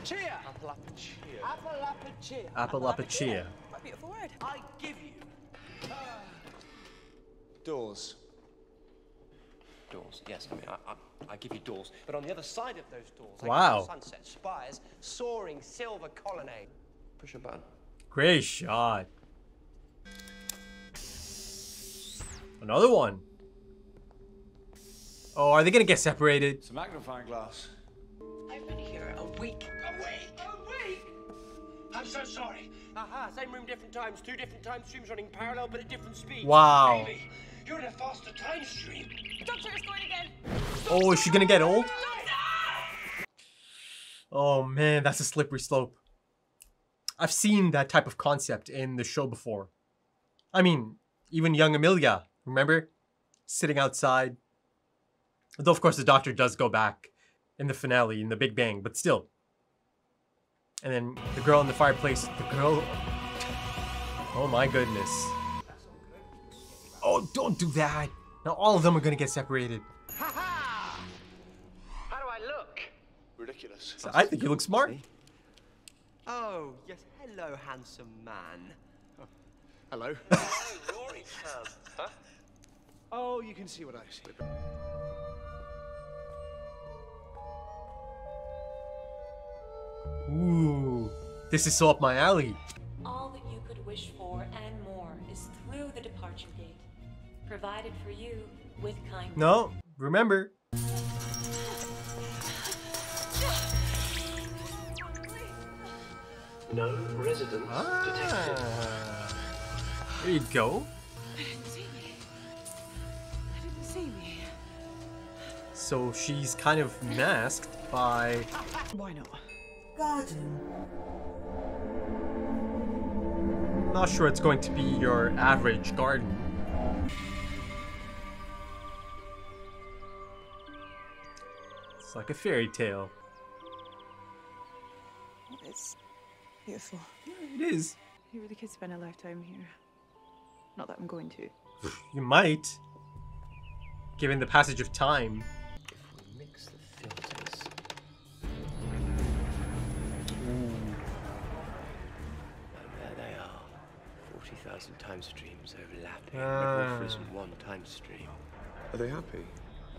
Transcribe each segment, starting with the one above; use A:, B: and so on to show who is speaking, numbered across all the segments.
A: Apalachia.
B: Apalachia.
A: Apalachia.
C: Apalachia.
D: What a beautiful word.
A: I give you
B: Doors.
A: doors. Yes, I mean, I give you doors. But on the other side of those doors,
C: Wow.
A: I give you sunset, spires, soaring silver colonnade. Push a button.
C: Great shot. Another one. Oh, are they gonna get separated?
B: It's a magnifying glass.
D: I've been here a week.
A: A week? I'm so sorry. Aha, same room, different times. Two different time streams running parallel but at different speeds.
C: Wow.
A: Amy, you're in a faster time stream.
D: Doctor is going again.
C: Oh, is she gonna get old? Oh man, that's a slippery slope. I've seen that type of concept in the show before. I mean, even young Amelia, remember? Sitting outside. Though of course the doctor does go back in the finale, in the Big Bang, but still. And then the girl in the fireplace, the girl... Oh my goodness. Oh, don't do that. Now all of them are gonna get separated.
A: Ha ha! How do I look?
B: Ridiculous.
C: So I think you look smart.
A: Oh, yes. Hello, handsome man.
B: Hello.
A: Oh, Rory Tam. Huh?
B: Oh, you can see what I see.
C: Ooh, this is so up my alley.
E: All that you could wish for and more is through the departure gate, provided for you with kindness.
C: No, remember.
A: No residence detected.
C: There you go.
D: I didn't see me. I didn't see me.
C: So she's kind of masked by...
D: Why not?
F: Garden.
C: Not sure it's going to be your average garden. It's like a fairy tale.
D: It's beautiful.
C: It is.
D: You really could spend a lifetime here. Not that I'm going to.
C: You might. Given the passage of time.
A: If we mix the filters. And there they are. 40,000 time streams overlapping. But all in one time stream.
B: Are they happy?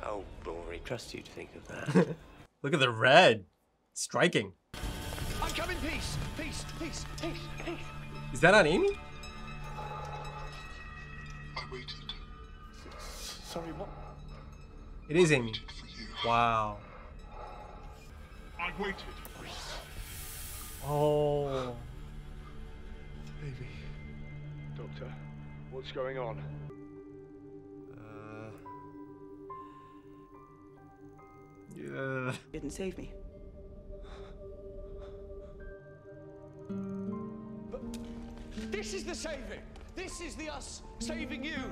A: Oh, Rory, trust you to think of that.
C: Look at the red. Striking.
B: I come in peace. Peace. Peace. Peace. Peace.
C: Is that on Amy?
G: I waited.
B: Sorry, what?
C: It is Amy.
G: Waited for you.
C: Wow.
G: I waited.
C: Oh.
B: Baby. Doctor, what's going on?
C: Yeah.
D: Didn't save me.
B: But this is the saving. This is the us saving you.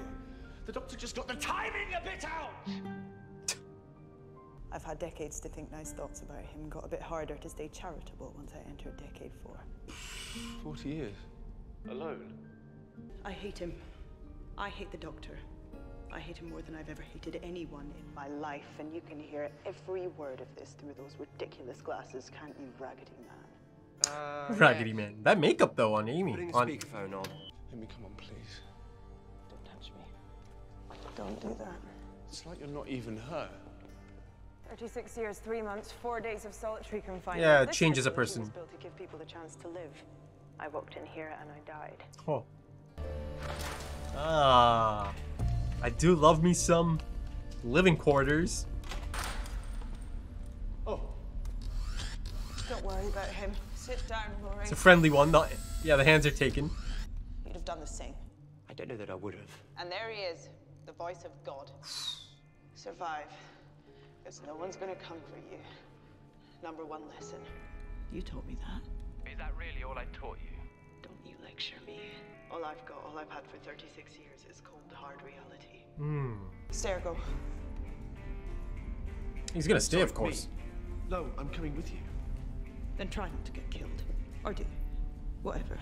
B: The doctor just got the timing a bit out.
H: I've had decades to think nice thoughts about him. Got a bit harder to stay charitable once I entered decade 4.
B: 40 years. Alone.
H: I hate him. I hate the doctor. I hate him more than I've ever hated anyone in my life, and you can hear every word of this through those ridiculous glasses, can't you, Raggedy Man?
C: Raggedy Man. That makeup though on Amy.
A: Putting the
C: On...
A: speakerphone on.
B: Amy, come on, please.
H: Don't touch me. Don't do that.
B: It's like you're not even her.
H: 36 years, 3 months, 4 days of solitary confinement.
C: Yeah, it
H: This
C: changes a
H: facility
C: person.
H: was built to give people the chance to live. I walked in here and I died.
C: Oh. Ah. I do love me some living quarters.
B: Oh.
H: Don't worry about him. Sit down, Rory.
C: It's a friendly one. Not... Yeah, the hands are taken.
H: You'd have done the same.
A: I don't know that I would have.
H: And there he is, the voice of God. Survive, because no one's gonna come for you. Number 1 lesson.
D: You taught me that.
A: Is that really all I taught you?
H: Don't you lecture me. All I've got, all I've had for 36 years is cold, hard reality.
C: Hmm.
H: Sergo.
C: He's gonna stay, of course.
B: No, I'm coming with you.
D: Then try not to get killed. Or do. Whatever.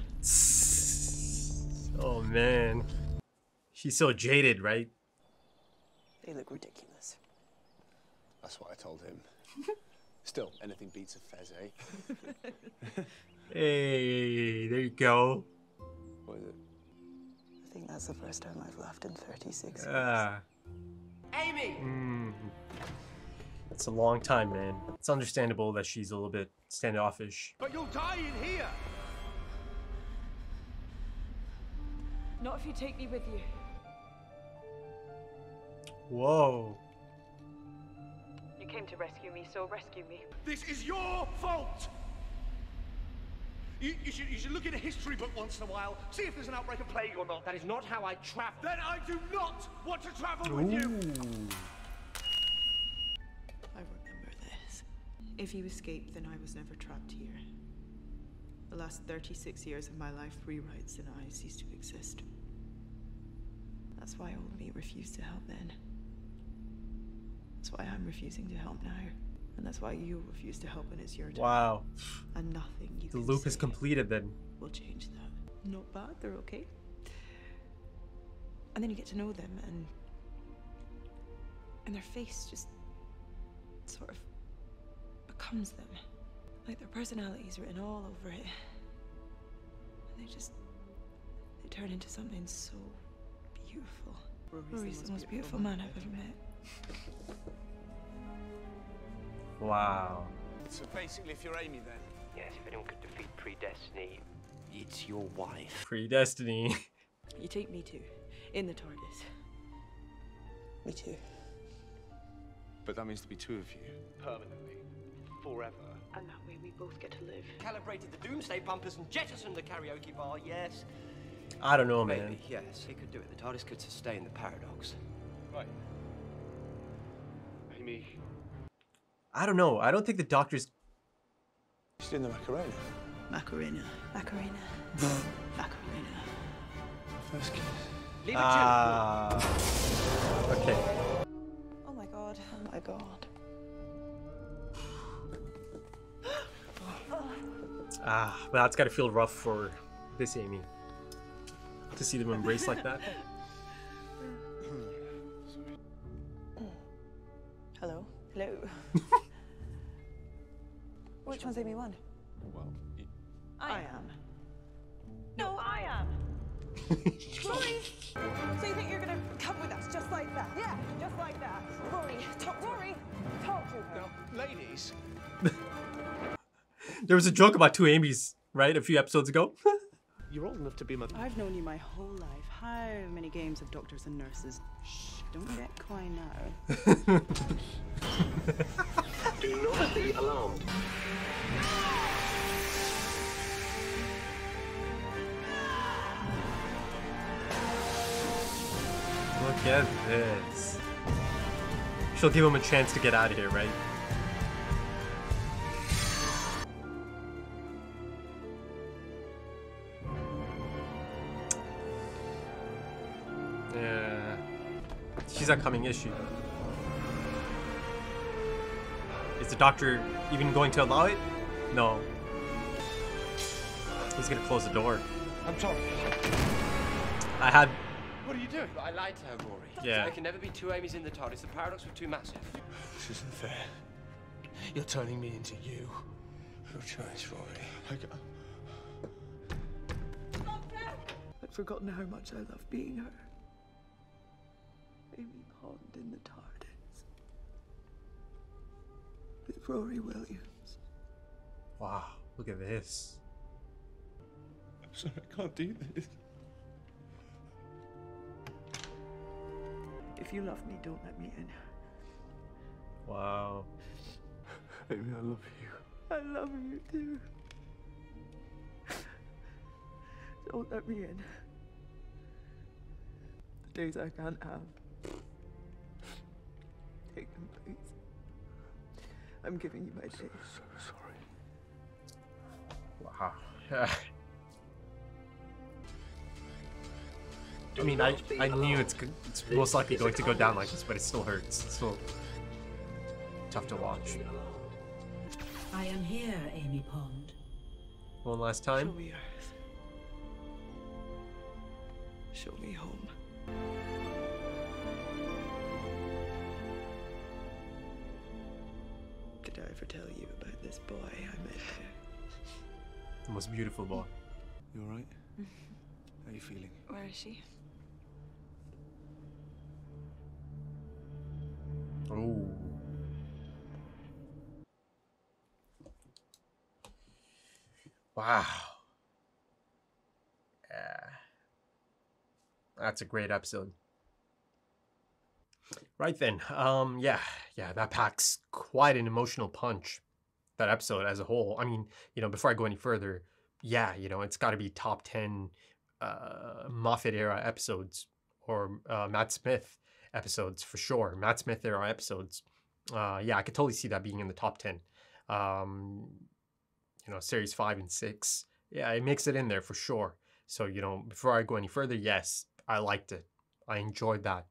C: Oh man. She's so jaded, right?
H: They look ridiculous.
B: That's what I told him. Still, anything beats a fez, eh?
C: Hey, there you go.
B: What is it?
H: I think that's the first time I've laughed in 36 years.
A: Amy!
C: It's a long time, man. It's understandable that she's a little bit standoffish.
B: But you'll die in here!
D: Not if you take me with you.
C: Whoa.
H: You came to rescue me, so rescue me.
B: This is your fault! You should look in a history book once in a while, see if there's an outbreak of plague or not.
A: That is not how I travel.
B: Then I do not want to travel with you!
H: I remember this. If you escaped, then I was never trapped here. The last 36 years of my life rewrites and I cease to exist. That's why old me refused to help then. That's why I'm refusing to help now. And that's why you refuse to help when it's your turn.
C: Wow.
H: And nothing you
C: The
H: can
C: loop is
H: say
C: completed then.
H: will change that. Not bad, they're okay. And then you get to know them and their face just sort of becomes them. Like their personality's written all over it. And they turn into something so beautiful. Rory's the most beautiful man I've ever met.
C: Wow.
B: So basically, if you're Amy then?
A: Yes, if anyone could defeat predestiny, it's your wife.
C: Predestiny.
H: You take me too, in the TARDIS. Me too.
B: But that means to be two of you. Permanently. Forever.
H: And that way we both get to live.
A: Calibrated the doomsday bumpers and jettisoned the karaoke bar, yes.
C: I don't know, man.
A: Maybe, yes, he could do it. The TARDIS could sustain the paradox.
B: Right. Amy.
C: I don't know. I don't think the doctor's...
B: She's doing the Macarena.
H: Macarena. Macarena. Macarena.
B: First kiss.
A: Leave it
C: Okay.
H: Oh my god. Oh my god.
C: But that's gotta feel rough for this Amy. To see them embrace like that.
H: Hello. Hello. Which one's Amy 1?
B: Well,
H: I am.
D: No, I am. Rory! So you think you're gonna come with us just like that? Yeah, just like that. Rory, talk to her.
B: now, ladies.
C: There was a joke about two Amy's, right? A few episodes ago.
B: You're old enough to be my...
H: I've known you my whole life. How many games of doctors and nurses? Shh, don't get coy now.
A: Do not be alarmed.
C: Look at this. She'll give him a chance to get out of here, right? Yeah. She's not coming, is she? Is the doctor even going to allow it? No. He's gonna close the door.
B: I'm sorry.
C: I had...
B: What are you doing?
A: I lied to her, Rory.
C: Yeah.
A: There can never be two Amy's in the TARDIS. The paradox was too massive.
B: This isn't fair. You're turning me into you. Your choice, Rory.
H: I'd forgotten how much I loved being her. Amy Pond in the TARDIS. With Rory Williams.
C: Wow, look at this.
B: I'm sorry, I can't do this.
H: If you love me, don't let me in.
C: Wow.
B: Amy, I love you.
H: I love you too. Don't let me in. The days I can't have. Take them, please. I'm giving you my days.
B: So sorry.
C: Wow. I mean, I knew it's most likely going to go down like this, but it still hurts. It's still tough to watch.
F: I am here, Amy Pond.
C: One last time.
H: Show me Earth. Show me home. did I ever tell you about this boy I met there?
C: The most beautiful boy.
B: You alright? How are you feeling?
D: Where is she?
C: Oh. Wow. Yeah. That's a great episode. Right then. Yeah, that packs quite an emotional punch. That episode as a whole. I mean, before I go any further, yeah, it's got to be top 10 Moffat era episodes or Matt Smith episodes for sure. Matt Smith era episodes. Yeah, I could totally see that being in the top 10. Series 5 and 6. Yeah, it makes it in there for sure. So, before I go any further, yes, I liked it. I enjoyed that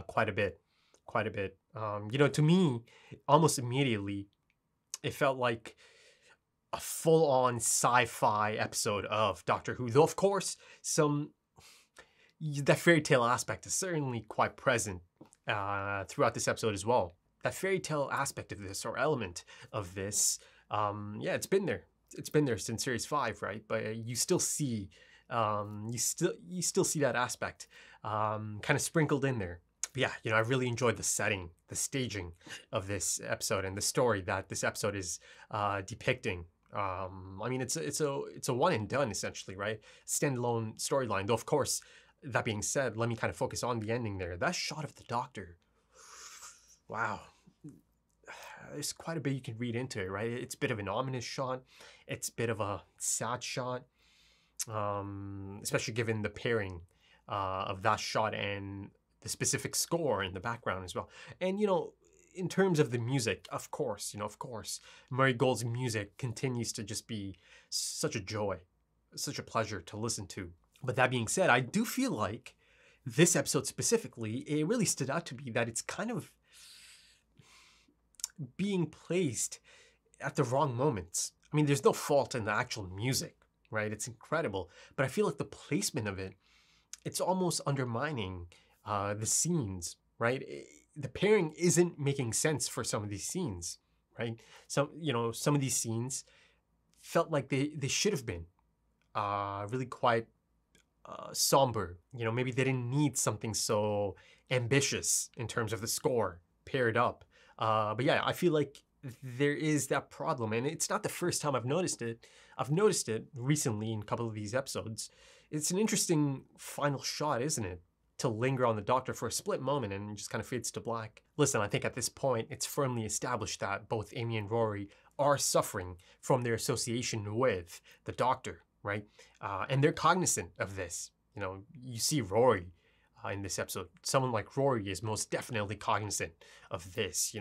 C: quite a bit. To me, almost immediately, it felt like a full-on sci-fi episode of Doctor Who. Though, of course, that fairy tale aspect is certainly quite present throughout this episode as well. That fairy tale aspect of this, or element of this, yeah, it's been there. It's been there since Series 5, right? But you still see, you still see that aspect kind of sprinkled in there. But yeah, I really enjoyed the setting, the staging of this episode, and the story that this episode is depicting. I mean, it's a one and done essentially, right? Standalone storyline. Though, of course, that being said, let me kind of focus on the ending there. That shot of the Doctor, wow. There's quite a bit you can read into it, right? It's a bit of an ominous shot. It's a bit of a sad shot, especially given the pairing of that shot and the specific score in the background as well. And, in terms of the music, of course, Murray Gold's music continues to just be such a joy, such a pleasure to listen to. But that being said, I do feel like this episode specifically, it really stood out to me that it's kind of being placed at the wrong moments. I mean, there's no fault in the actual music, right? It's incredible. But I feel like the placement of it, it's almost undermining the scenes, right? The pairing isn't making sense for some of these scenes, right? Some of these scenes felt like they should have been really quite somber. Maybe they didn't need something so ambitious in terms of the score paired up. But yeah, I feel like there is that problem, and it's not the first time I've noticed it. I've noticed it recently in a couple of these episodes. It's an interesting final shot, isn't it? To linger on the Doctor for a split moment and just kind of fades to black. Listen, I think at this point, it's firmly established that both Amy and Rory are suffering from their association with the Doctor, right? And they're cognizant of this. You see Rory in this episode. Someone like Rory is most definitely cognizant of this.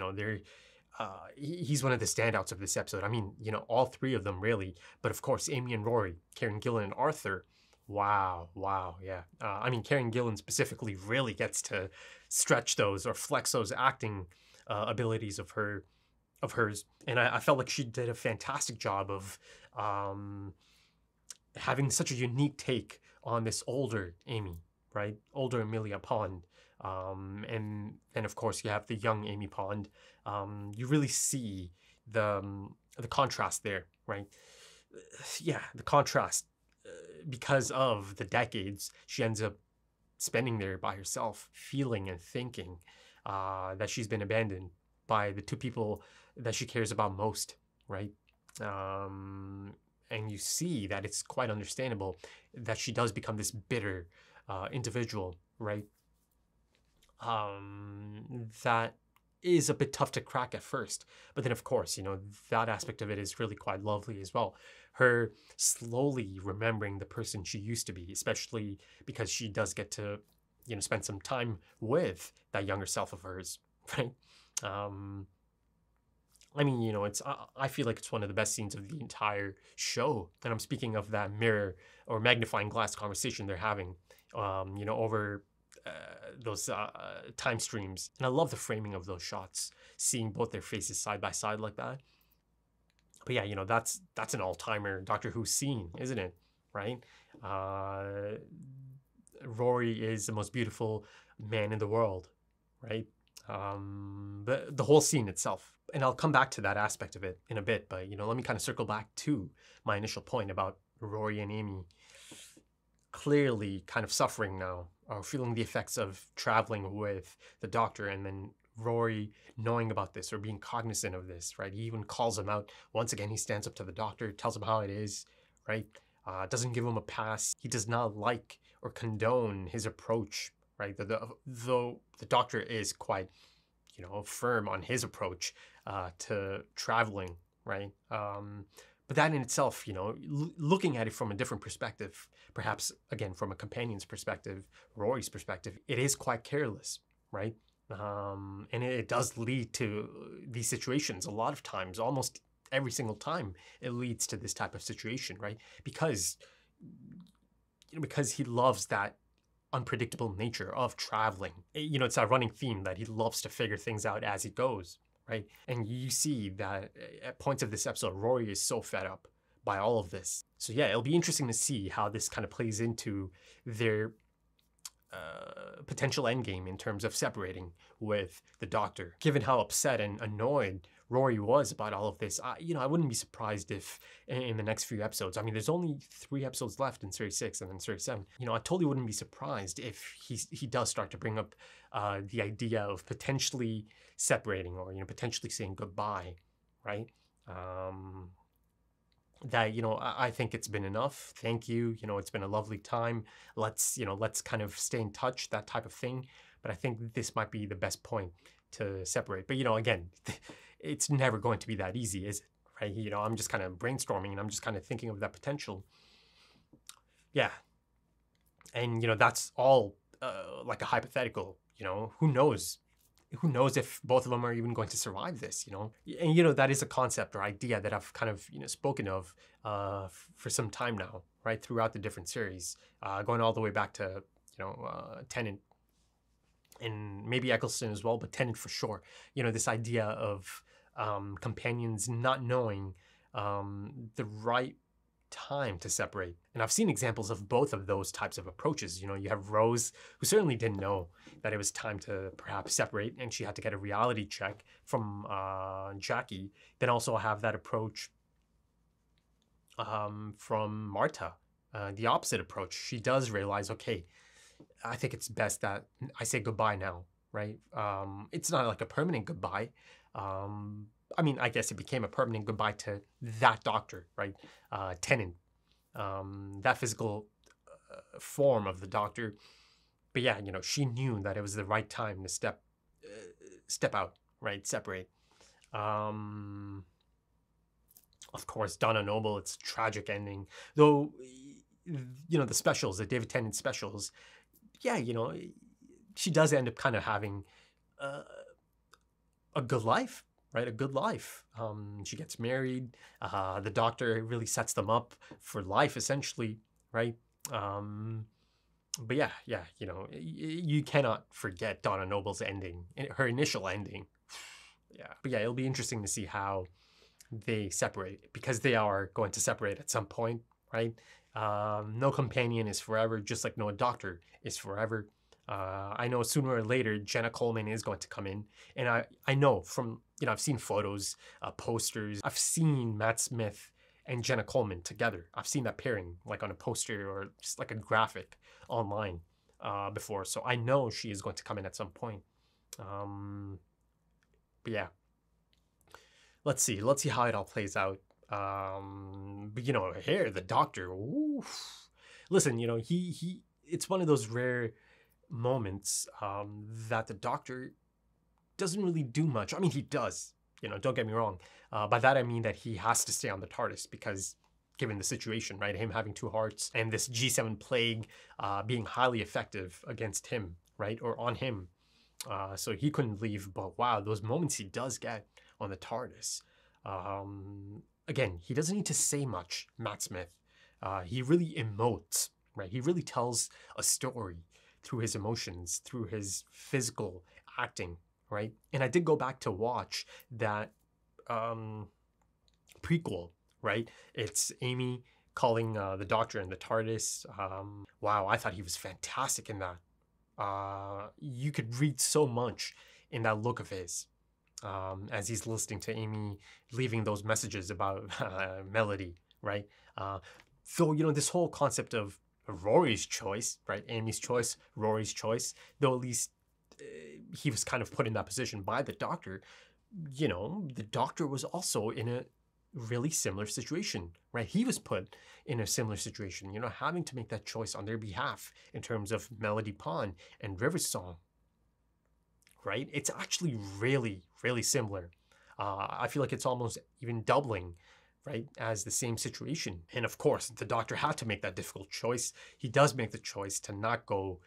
C: He's one of the standouts of this episode. I mean, all three of them really. But of course, Amy and Rory, Karen Gillan and Arthur. Wow, yeah. I mean, Karen Gillan specifically really gets to stretch those or flex those acting abilities of hers. And I felt like she did a fantastic job of having such a unique take on this older Amy, right? Older Amelia Pond. And then, of course, you have the young Amy Pond. You really see the contrast there, right? Yeah, the contrast. Because of the decades she ends up spending there by herself, feeling and thinking that she's been abandoned by the two people that she cares about most, right? And you see that it's quite understandable that she does become this bitter individual, right? That is a bit tough to crack at first. But then, of course, that aspect of it is really quite lovely as well. Her slowly remembering the person she used to be, especially because she does get to, spend some time with that younger self of hers, right? I mean, I feel like it's one of the best scenes of the entire show. And I'm speaking of that mirror or magnifying glass conversation they're having, over those time streams. And I love the framing of those shots, seeing both their faces side by side like that. But yeah, that's an all-timer Doctor Who scene, isn't it? Right? Rory is the most beautiful man in the world, right? the whole scene itself. And I'll come back to that aspect of it in a bit, but let me kind of circle back to my initial point about Rory and Amy clearly kind of suffering now, or feeling the effects of traveling with the Doctor, and then Rory knowing about this or being cognizant of this, right? He even calls him out. Once again, he stands up to the Doctor, tells him how it is, right? Doesn't give him a pass. He does not like or condone his approach, right? Though the Doctor is quite, firm on his approach to traveling, right? But that in itself, looking at it from a different perspective, perhaps, again, from a companion's perspective, Rory's perspective, it is quite careless, right? And it does lead to these situations a lot of times, almost every single time it leads to this type of situation, right? Because he loves that unpredictable nature of traveling. It's a running theme that he loves to figure things out as he goes, right? And you see that at points of this episode, Rory is so fed up by all of this. So yeah, it'll be interesting to see how this kind of plays into their potential endgame in terms of separating with the Doctor. Given how upset and annoyed Rory was about all of this, I wouldn't be surprised if in the next few episodes, there's only 3 episodes left in Series 6 and then Series 7, I totally wouldn't be surprised if he does start to bring up the idea of potentially separating or, potentially saying goodbye, right? That, I think it's been enough. Thank you. It's been a lovely time. Let's kind of stay in touch, that type of thing. But I think this might be the best point to separate. But, again, it's never going to be that easy, is it? Right? I'm just kind of brainstorming and I'm just kind of thinking of that potential. Yeah. And, that's all like a hypothetical, who knows? Who knows if both of them are even going to survive this, And, that is a concept or idea that I've kind of, spoken of for some time now, right? Throughout the different series, going all the way back to, Tennant and maybe Eccleston as well, but Tennant for sure. This idea of companions not knowing the right time to separate. And I've seen examples of both of those types of approaches. You have Rose, who certainly didn't know that it was time to perhaps separate, and she had to get a reality check from Jackie. Then also have that approach from Marta, the opposite approach. She does realize, okay, I think it's best that I say goodbye now, right? It's not like a permanent goodbye. I guess it became a permanent goodbye to that Doctor, right? Tennant, that physical form of the Doctor. But yeah, she knew that it was the right time to step out, right? Separate. Of course, Donna Noble, it's a tragic ending. Though, the specials, the David Tennant specials, yeah, she does end up kind of having a good life. Right, a good life. She gets married. The Doctor really sets them up for life, essentially. Right. But yeah. You cannot forget Donna Noble's ending, her initial ending. Yeah. But yeah, it'll be interesting to see how they separate, because they are going to separate at some point. Right. No companion is forever, just like no Doctor is forever. I know sooner or later Jenna Coleman is going to come in, and I know from I've seen photos, posters. I've seen Matt Smith and Jenna Coleman together. I've seen that pairing like on a poster or just like a graphic online before, so I know she is going to come in at some point. But yeah, let's see how it all plays out. But here the Doctor. Oof. Listen, he it's one of those rare moments that the Doctor doesn't really do much. He does, don't get me wrong. By that I mean that he has to stay on the TARDIS because given the situation, right? Him having 2 hearts and this G7 plague being highly effective against him, right? Or on him. So he couldn't leave, but wow, those moments he does get on the TARDIS. Again, he doesn't need to say much, Matt Smith. He really emotes, right? He really tells a story through his emotions, through his physical acting, right? And I did go back to watch that prequel, right? It's Amy calling the Doctor in the TARDIS. Wow, I thought he was fantastic in that. You could read so much in that look of his, as he's listening to Amy leaving those messages about Melody, right? So, you know, this whole concept of Rory's choice, right? Amy's choice, Rory's choice, though at least he was kind of put in that position by the doctor. You know, the doctor was also in a really similar situation, right? He was put in a similar situation, you know, having to make that choice on their behalf in terms of Melody Pond and River Song, right? It's actually really, really similar. I feel like it's almost even doubling, right, as the same situation. And of course, the doctor had to make that difficult choice. He does make the choice to not go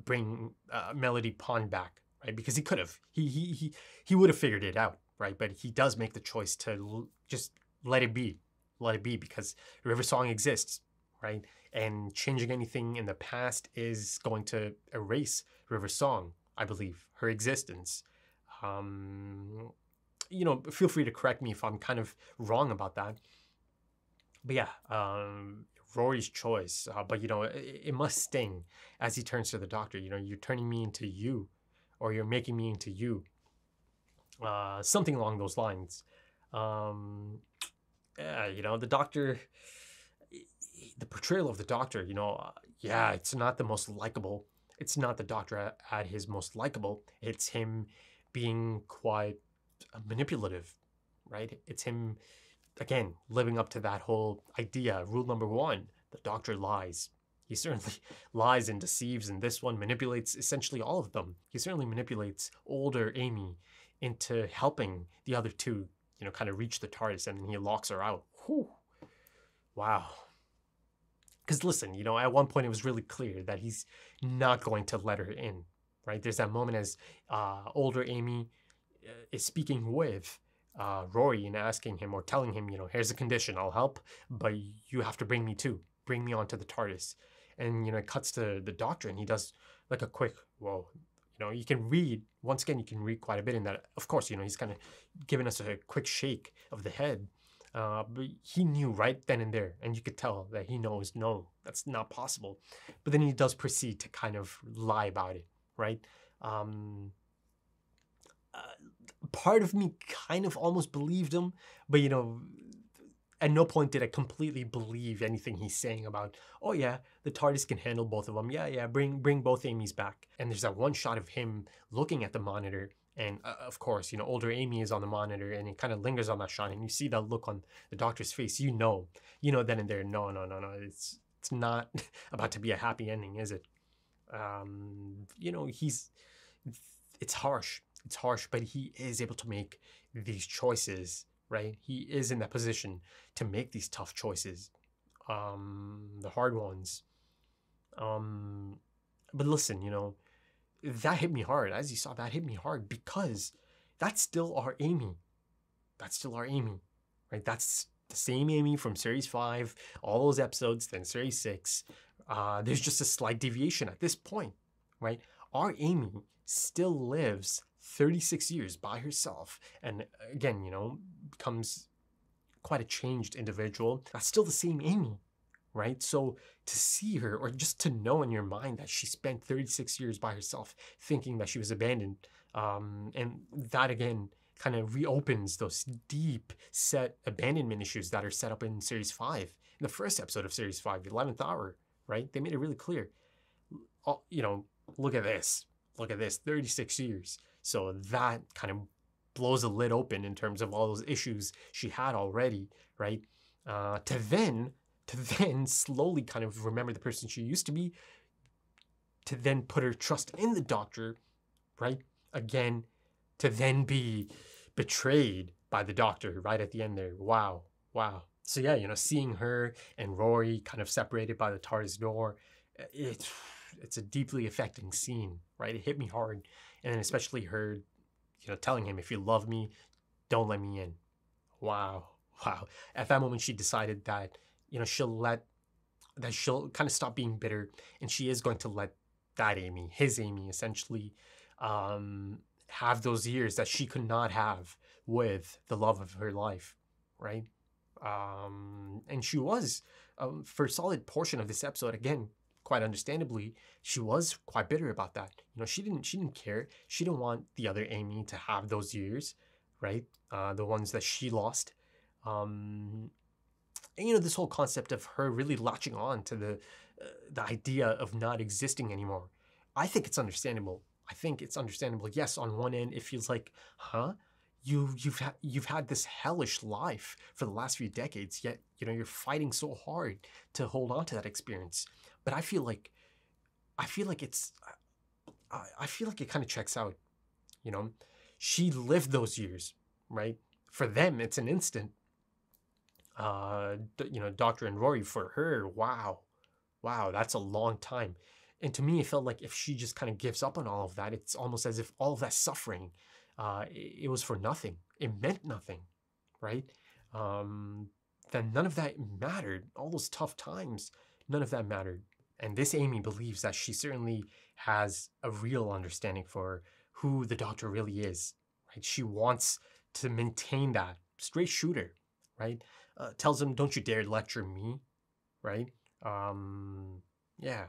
C: bring Melody Pond back, right? Because he could have. He would have figured it out, right? But he does make the choice to just let it be. Let it be, because River Song exists, right? And changing anything in the past is going to erase River Song, I believe, her existence. You know, feel free to correct me if I'm kind of wrong about that. But yeah, Rory's choice. But, you know, it must sting as he turns to the doctor. You know, you're turning me into you, or you're making me into you. Something along those lines. Yeah, you know, the doctor, the portrayal of the doctor, you know, yeah, it's not the most likable. It's not the doctor at his most likable. It's him being quite manipulative, right? It's him, again, living up to that whole idea. Rule number one, the doctor lies. He certainly lies and deceives, and this one manipulates essentially all of them. He certainly manipulates older Amy into helping the other two, you know, kind of reach the TARDIS, and then he locks her out. Whew. Wow. Because listen, you know, at one point it was really clear that he's not going to let her in, right? There's that moment as older Amy is speaking with Rory and asking him or telling him, you know, here's a condition, I'll help, but you have to bring me too. Bring me onto the TARDIS. And, you know, it cuts to the doctor and he does like a quick, whoa. You know, you can read, once again, you can read quite a bit in that. Of course, you know, he's kind of giving us a quick shake of the head. But he knew right then and there, and you could tell that he knows, no, that's not possible. But then he does proceed to kind of lie about it, right? Part of me kind of almost believed him, but, you know, at no point did I completely believe anything he's saying about, oh yeah, the TARDIS can handle both of them. Yeah, bring both Amy's back. And there's that one shot of him looking at the monitor. And of course, you know, older Amy is on the monitor and it kind of lingers on that shot. And you see that look on the doctor's face. You know then and there, no. It's not about to be a happy ending, is it? You know, it's harsh. It's harsh, but he is able to make these choices, right? He is in that position to make these tough choices, the hard ones. But listen, you know, that hit me hard. As you saw, that hit me hard because that's still our Amy. That's still our Amy, right? That's the same Amy from Series 5, all those episodes, then Series 6. There's just a slight deviation at this point, right? Our Amy still lives 36 years by herself. And again, you know, becomes quite a changed individual. That's still the same Amy, right? So to see her, or just to know in your mind that she spent 36 years by herself thinking that she was abandoned, and that again kind of reopens those deep set abandonment issues that are set up in Series 5. In the first episode of Series 5, the 11th hour, right? They made it really clear. You know, look at this, 36 years. So that kind of blows the lid open in terms of all those issues she had already, right? To then slowly kind of remember the person she used to be, to then put her trust in the doctor, right? Again, to then be betrayed by the doctor right at the end there. Wow. So yeah, you know, seeing her and Rory kind of separated by the TARDIS door, it's a deeply affecting scene, right? It hit me hard. And then especially her, you know, telling him, if you love me, don't let me in. Wow. At that moment, she decided that, you know, she'll kind of stop being bitter, and she is going to let that Amy, his Amy, essentially, have those years that she could not have with the love of her life, right? And she was, for a solid portion of this episode, again, quite understandably, she was quite bitter about that. You know, she didn't care. She didn't want the other Amy to have those years, right? The ones that she lost. And, you know, this whole concept of her really latching on to the idea of not existing anymore. I think it's understandable. Yes, on one end, it feels like, huh? You've had this hellish life for the last few decades, yet, you know, you're fighting so hard to hold on to that experience. But I feel like it kind of checks out. You know, she lived those years, right? For them, it's an instant. You know, Doctor and Rory, for her, wow, that's a long time. And to me, it felt like if she just kind of gives up on all of that, it's almost as if all of that suffering, it was for nothing. It meant nothing, right? Then none of that mattered. All those tough times, none of that mattered. And this Amy believes that she certainly has a real understanding for who the Doctor really is, right? She wants to maintain that. Straight shooter, right? Tells him, don't you dare lecture me, right? Yeah.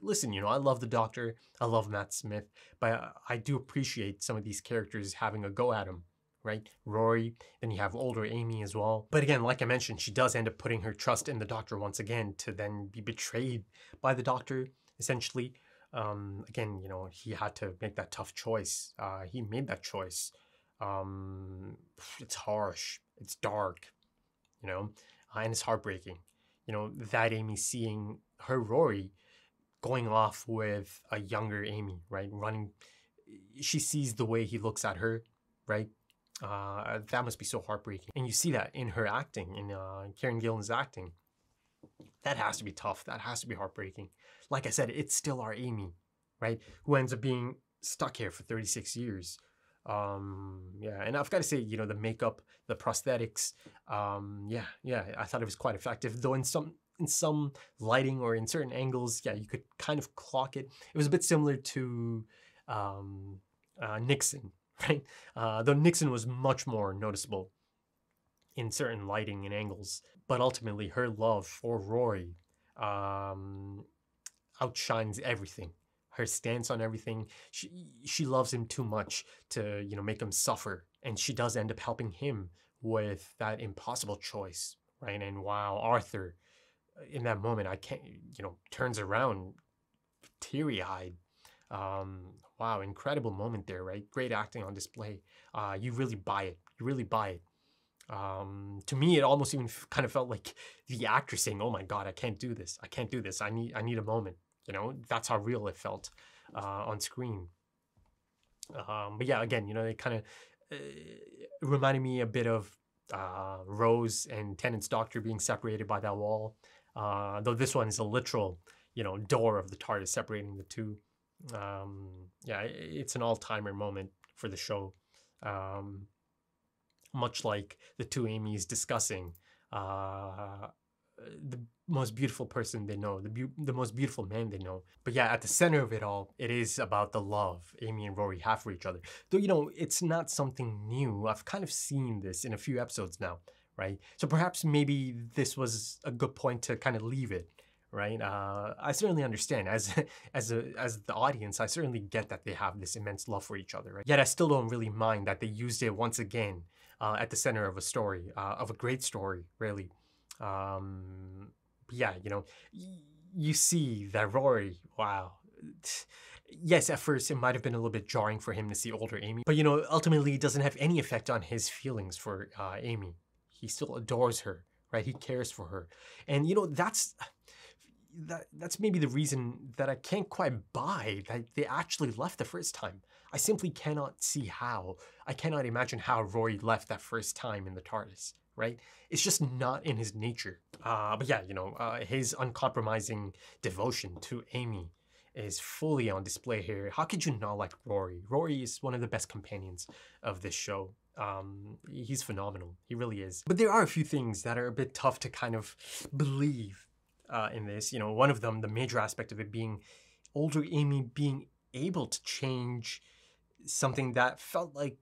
C: Listen, you know, I love the Doctor, I love Matt Smith, but I do appreciate some of these characters having a go at him, right? Rory, then you have older Amy as well. But again, like I mentioned, she does end up putting her trust in the Doctor once again to then be betrayed by the Doctor, essentially. Again, you know, he had to make that tough choice. He made that choice. It's harsh, it's dark, you know, and it's heartbreaking. You know, that Amy seeing her Rory going off with a younger Amy, right? Running, she sees the way he looks at her, right? That must be so heartbreaking. And you see that in her acting, in Karen Gillan's acting. That has to be tough. That has to be heartbreaking. Like I said, it's still our Amy, right? Who ends up being stuck here for 36 years. Yeah, and I've got to say, you know, the makeup, the prosthetics, yeah, I thought it was quite effective. Though in some lighting or in certain angles, yeah, you could kind of clock it. It was a bit similar to Nixon, right? Though Nixon was much more noticeable in certain lighting and angles. But ultimately, her love for Rory outshines everything. Her stance on everything. She loves him too much to, you know, make him suffer. And she does end up helping him with that impossible choice, right? And wow, Arthur, in that moment, I can't, you know, turns around teary-eyed. Wow, incredible moment there, right? Great acting on display. You really buy it. You really buy it. To me, it almost even kind of felt like the actor saying, "Oh my God, I can't do this. I can't do this. I need a moment." You know, that's how real it felt on screen. But yeah, again, you know, it kind of reminded me a bit of Rose and Tennant's Doctor being separated by that wall. Though this one is a literal, you know, door of the TARDIS separating the two. Yeah, it's an all-timer moment for the show. Much like the two Amy's discussing the most beautiful person they know, the most beautiful man they know. But yeah, at the center of it all, it is about the love Amy and Rory have for each other. Though, you know, it's not something new. I've kind of seen this in a few episodes now, right? So perhaps maybe this was a good point to kind of leave it, right? I certainly understand as the audience, I certainly get that they have this immense love for each other, right? Yet I still don't really mind that they used it once again at the center of a story, of a great story, really. Yeah, you know, you see that Rory, wow. Yes, at first it might have been a little bit jarring for him to see older Amy, but, you know, ultimately it doesn't have any effect on his feelings for Amy. He still adores her, right? He cares for her. And, you know, that's maybe the reason that I can't quite buy that they actually left the first time. I simply cannot see how. I cannot imagine how Rory left that first time in the TARDIS, right? It's just not in his nature. But yeah, you know, his uncompromising devotion to Amy is fully on display here. How could you not like Rory? Rory is one of the best companions of this show. He's phenomenal. He really is. But there are a few things that are a bit tough to kind of believe in this. You know, one of them, the major aspect of it being older Amy being able to change something that felt like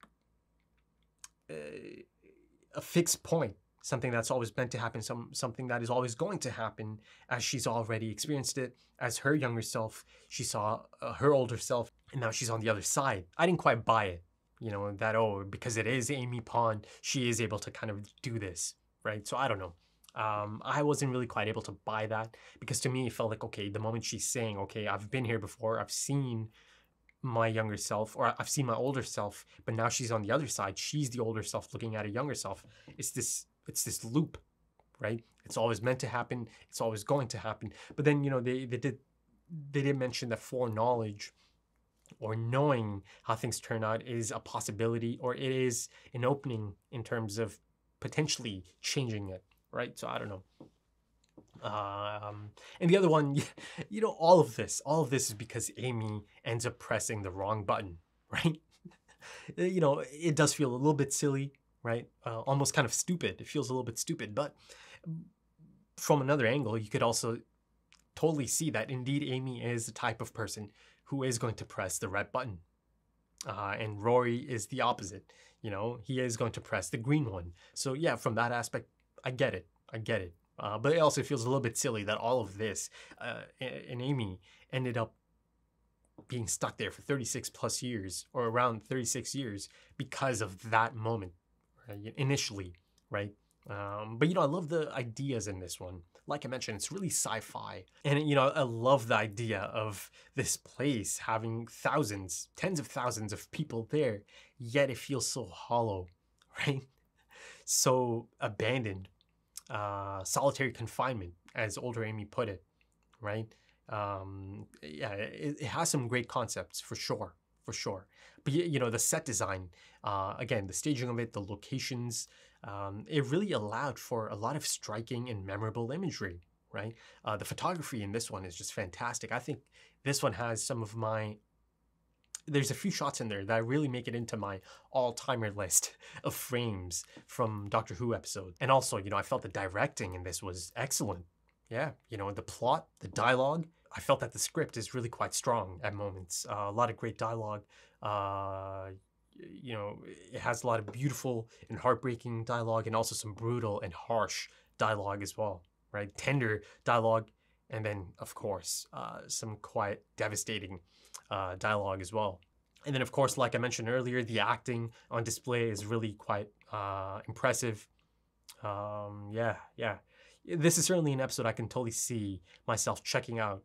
C: a fixed point, something that's always meant to happen, something that is always going to happen, as she's already experienced it as her younger self. She saw her older self, and now she's on the other side. I didn't quite buy it, you know, that, oh, because it is Amy Pond, she is able to kind of do this, right? So I don't know. I wasn't really quite able to buy that, because to me it felt like, okay, the moment she's saying, okay, I've been here before, I've seen my younger self, or I've seen my older self, but now she's on the other side. She's the older self looking at a younger self. It's this loop, right? It's always meant to happen. It's always going to happen. But then, you know, they did mention that foreknowledge, or knowing how things turn out, is a possibility, or it is an opening in terms of potentially changing it, right? So I don't know. And the other one, you know, all of this is because Amy ends up pressing the wrong button, right? You know, it does feel a little bit silly, right? Almost kind of stupid. It feels a little bit stupid, but from another angle, you could also totally see that indeed Amy is the type of person who is going to press the red button. And Rory is the opposite. You know, he is going to press the green one. So yeah, from that aspect, I get it. But it also feels a little bit silly that all of this, and Amy ended up being stuck there for 36 plus years, or around 36 years, because of that moment, right? Initially, right? But, you know, I love the ideas in this one. Like I mentioned, it's really sci-fi. And, you know, I love the idea of this place having thousands, tens of thousands of people there, yet it feels so hollow, right? So abandoned. Solitary confinement, as older Amy put it, right? Yeah, it has some great concepts for sure. But you know, the set design, again, the staging of it, the locations, it really allowed for a lot of striking and memorable imagery, right? The photography in this one is just fantastic. I think this one has some of there's a few shots in there that really make it into my all-timer list of frames from Doctor Who episodes. And also, you know, I felt the directing in this was excellent. Yeah, you know, the plot, the dialogue, I felt that the script is really quite strong at moments. A lot of great dialogue. You know, it has a lot of beautiful and heartbreaking dialogue, and also some brutal and harsh dialogue as well, right? Tender dialogue, and then, of course, some quite devastating dialogue as well. And then, of course, like I mentioned earlier, the acting on display is really quite impressive. Yeah. This is certainly an episode I can totally see myself checking out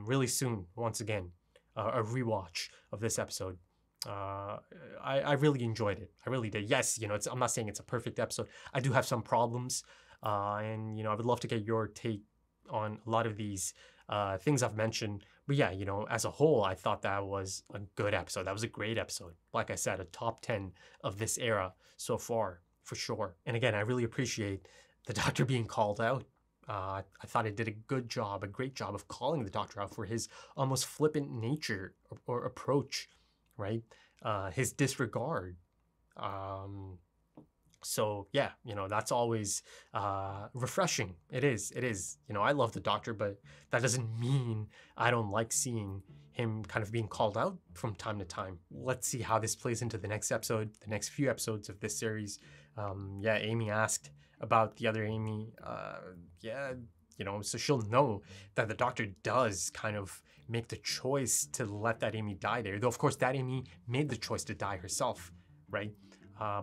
C: really soon, once again. A rewatch of this episode. I really enjoyed it. I really did. Yes, you know, I'm not saying it's a perfect episode. I do have some problems. And, you know, I would love to get your take on a lot of these things I've mentioned. But yeah, you know, as a whole, I thought that was a good episode. That was a great episode. Like I said, a top 10 of this era so far, for sure. And again, I really appreciate the Doctor being called out. I thought it did a great job of calling the Doctor out for his almost flippant nature or approach, right? His disregard. So yeah, you know, that's always refreshing. It is. You know, I love the Doctor, but that doesn't mean I don't like seeing him kind of being called out from time to time. Let's see how this plays into the next episode, the next few episodes of this series. Yeah, Amy asked about the other Amy. Yeah, you know, so she'll know that the Doctor does kind of make the choice to let that Amy die there. Though, of course, that Amy made the choice to die herself, right?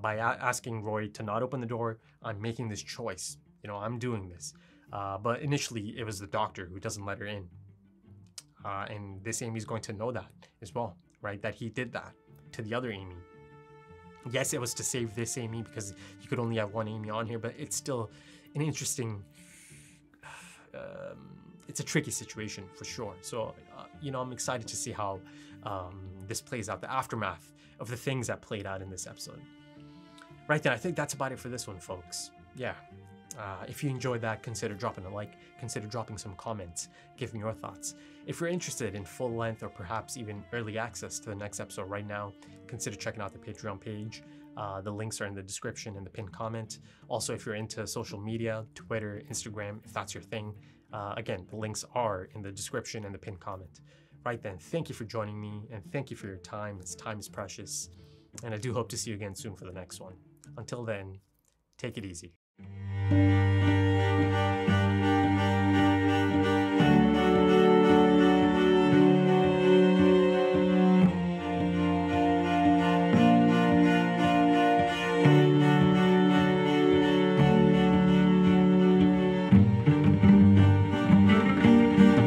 C: By asking Roy to not open the door, I'm making this choice. You know, I'm doing this. But initially, it was the Doctor who doesn't let her in. And this Amy's going to know that as well, right? That he did that to the other Amy. Yes, it was to save this Amy because you could only have one Amy on here, but it's still an interesting... it's a tricky situation for sure. So, you know, I'm excited to see how this plays out, the aftermath of the things that played out in this episode. Right then, I think that's about it for this one, folks. Yeah. If you enjoyed that, consider dropping a like, consider dropping some comments, give me your thoughts. If you're interested in full length or perhaps even early access to the next episode right now, consider checking out the Patreon page. The links are in the description and the pinned comment. Also, if you're into social media, Twitter, Instagram, if that's your thing, again, the links are in the description and the pinned comment. Right then, thank you for joining me and thank you for your time. This time is precious. And I do hope to see you again soon for the next one. Until then, take it easy. Bye.